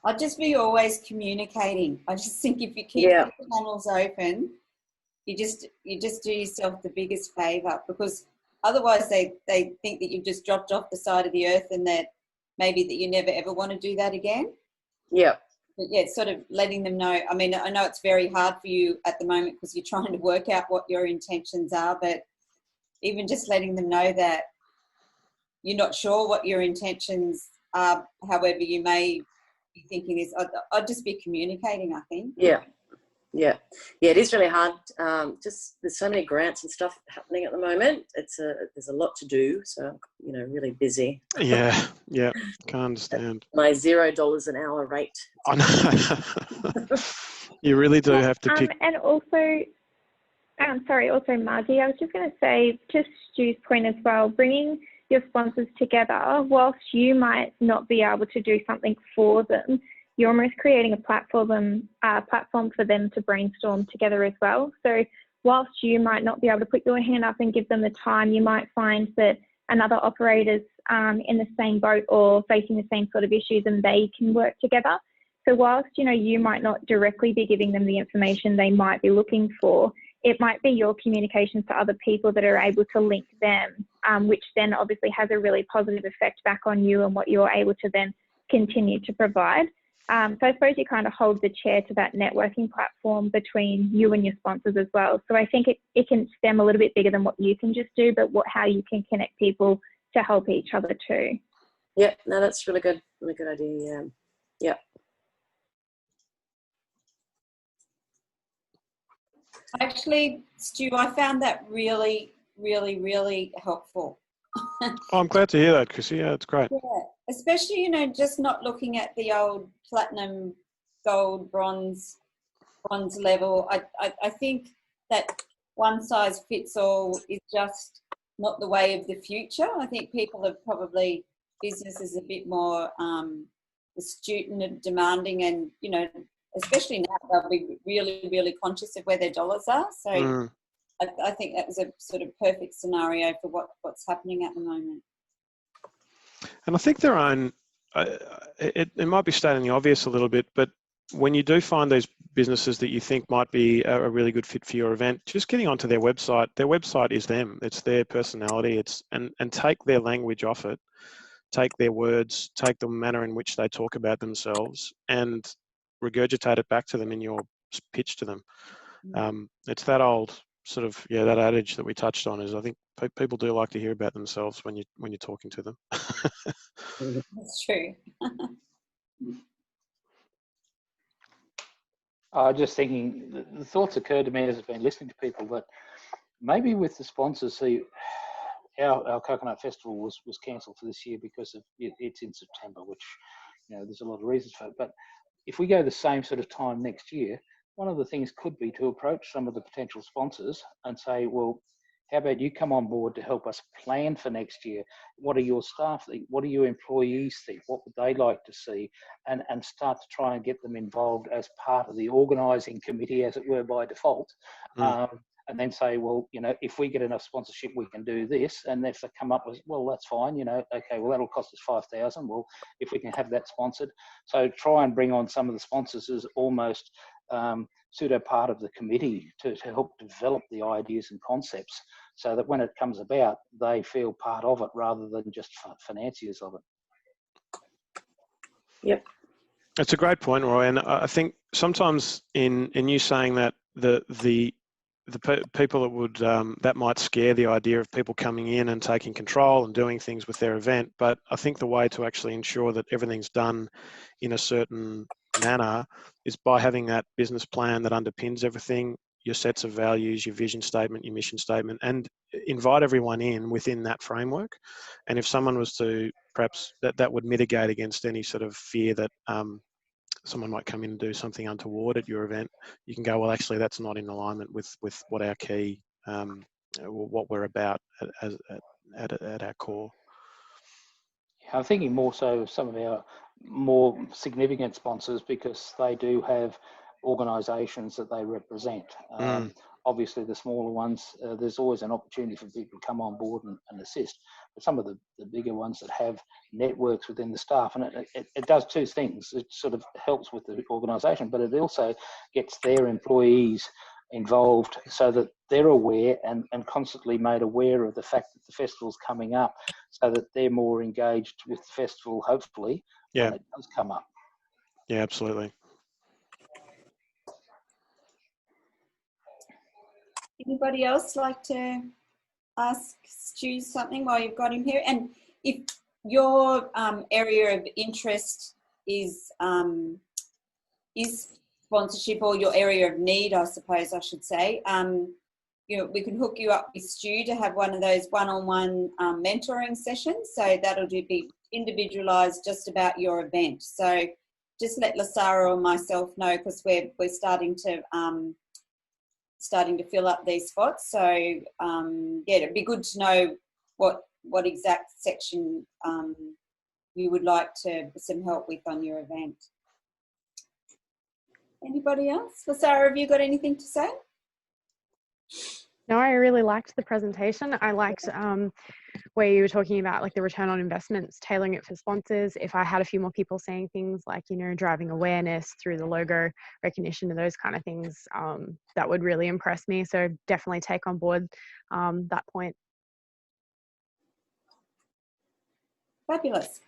I'd just be always communicating. I just think if you keep the channels open, you just do yourself the biggest favour, because otherwise they think that you've just dropped off the side of the earth and that maybe that you never ever want to do that again. Yeah. But yeah, it's sort of letting them know. I mean, I know it's very hard for you at the moment because you're trying to work out what your intentions are, but even just letting them know that you're not sure what your intentions are, however you may be thinking this. I'd just be communicating, I think. Yeah, it is really hard. Just there's so many grants and stuff happening at the moment. There's a lot to do, so really busy. Yeah, can't understand. My $0 an hour rate. I know. You really do have to pick. And also, also Margie, I was just going to say, to Stu's point as well, bringing your sponsors together, whilst you might not be able to do something for them, you're almost creating a platform for them to brainstorm together as well. So whilst you might not be able to put your hand up and give them the time, you might find that another operator's in the same boat or facing the same sort of issues, and they can work together. So whilst, you might not directly be giving them the information they might be looking for, it might be your communications to other people that are able to link them, which then obviously has a really positive effect back on you and what you're able to then continue to provide. So I suppose you kind of hold the chair to that networking platform between you and your sponsors as well. So I think it can stem a little bit bigger than what you can just do, but how you can connect people to help each other too. Yeah, no, that's really good idea. Yeah. Actually, Stu, I found that really, really, really helpful. I'm glad to hear that, Chrissy. Yeah, it's great. Yeah, especially, just not looking at the old platinum, gold, bronze level. I think that one size fits all is just not the way of the future. I think people are business is a bit more astute and demanding, and, especially now, they'll be really, really conscious of where their dollars are. So I think that was a sort of perfect scenario for what's happening at the moment. And I think their own, it might be stating the obvious a little bit, but when you do find these businesses that you think might be a really good fit for your event, just getting onto their website is them. It's their personality. And take their language off it, take their words, take the manner in which they talk about themselves, and regurgitate it back to them in your pitch to them. It's that old sort of, that adage that we touched on is, I think people do like to hear about themselves when you're talking to them. That's true. Just thinking, the thoughts occurred to me as I've been listening to people that maybe with the sponsors, our Coconut Festival was cancelled for this year because of it's in September, which there's a lot of reasons for it. But if we go the same sort of time next year, one of the things could be to approach some of the potential sponsors and say, well, how about you come on board to help us plan for next year? What do your staff think? What do your employees think? What would they like to see? And start to try and get them involved as part of the organising committee, as it were, by default. And then say, well, if we get enough sponsorship, we can do this. And if they come up with, well, that's fine, okay, well, that'll cost us $5,000. Well, if we can have that sponsored. So try and bring on some of the sponsors as almost pseudo part of the committee to help develop the ideas and concepts, so that when it comes about, they feel part of it rather than just financiers of it. Yep. That's a great point, Roy. And I think sometimes in you saying that, the people that would that might scare the idea of people coming in and taking control and doing things with their event. But I think the way to actually ensure that everything's done in a certain manner is by having that business plan that underpins everything, your sets of values, your vision statement, your mission statement, and invite everyone in within that framework. And if someone was to, perhaps that would mitigate against any sort of fear that someone might come in and do something untoward at your event. You can go, well, actually, that's not in alignment with what our key, what we're about at our core. I'm thinking more so of some of our more significant sponsors, because they do have organisations that they represent. Obviously, the smaller ones, there's always an opportunity for people to come on board and assist. But some of the bigger ones that have networks within the staff, and it does two things. It sort of helps with the organisation, but it also gets their employees involved so that they're aware and constantly made aware of the fact that the festival's coming up, so that they're more engaged with the festival, hopefully, when it does come up. Yeah, absolutely. Anybody else like to ask Stu something while you've got him here? And if your area of interest is sponsorship, or your area of need, I suppose I should say, we can hook you up with Stu to have one of those one-on-one mentoring sessions. So that'll be individualised just about your event. So just let Lasara or myself know, because we're starting to fill up these spots. So it'd be good to know what exact section you would like some help with on your event. Anybody else? Lasara, have you got anything to say? No, I really liked the presentation. I liked where you were talking about like the return on investments, tailoring it for sponsors. If I had a few more people saying things like, driving awareness through the logo recognition and those kind of things, that would really impress me. So definitely take on board that point. Fabulous.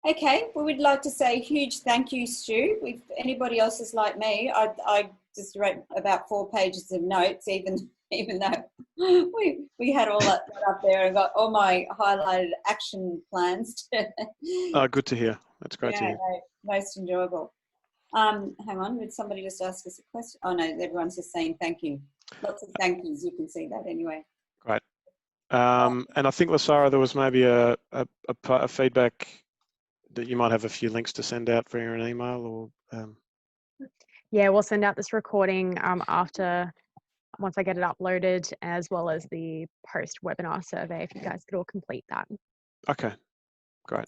Okay, well, we'd like to say a huge thank you, Stu. If anybody else is like me, I just wrote about 4 pages of notes, even though we had all that up there and got all my highlighted action plans. Oh, good to hear. That's great to hear. Most enjoyable. Hang on, did somebody just ask us a question? Oh no, everyone's just saying thank you. Lots of thank yous. You can see that anyway. Great. And I think, Lasara, there was maybe a feedback that you might have a few links to send out via an email, or Yeah, we'll send out this recording once I get it uploaded, as well as the post-webinar survey, if you guys could all complete that. Okay, great.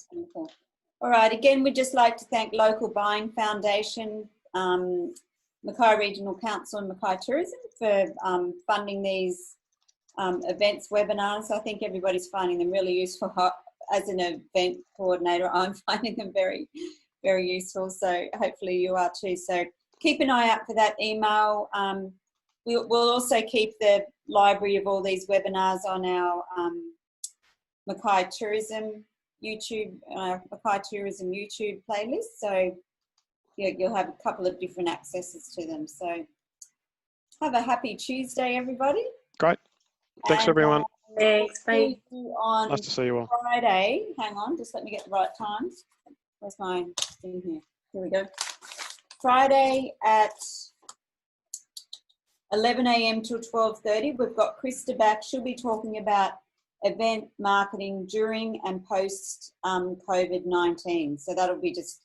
All right, again, we'd just like to thank Local Buying Foundation Mackay Regional Council and Mackay Tourism for funding these events webinars. I think everybody's finding them really useful. As an event coordinator, I'm finding them very, very useful. So hopefully you are too. So keep an eye out for that email. We'll also keep the library of all these webinars on our Mackay Tourism YouTube playlist. So yeah, you'll have a couple of different accesses to them. So have a happy Tuesday, everybody. Great. Thanks, everyone. Thanks. Bye. On nice to see you all. Friday. Hang on, just let me get the right times. Where's my thing here? Here we go. Friday at 11 a.m. till 12:30. We've got Krista back. She'll be talking about event marketing during and post COVID-19. So that'll be just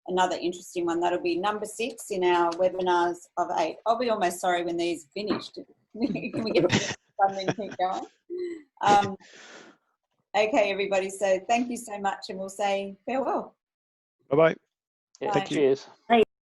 another interesting one. That'll be number 6 in our webinars of 8. I'll be almost sorry when these finished. Can we get this done and keep going? Okay, everybody. So thank you so much, and we'll say farewell. Bye-bye. Yeah, Bye. cheers. Bye.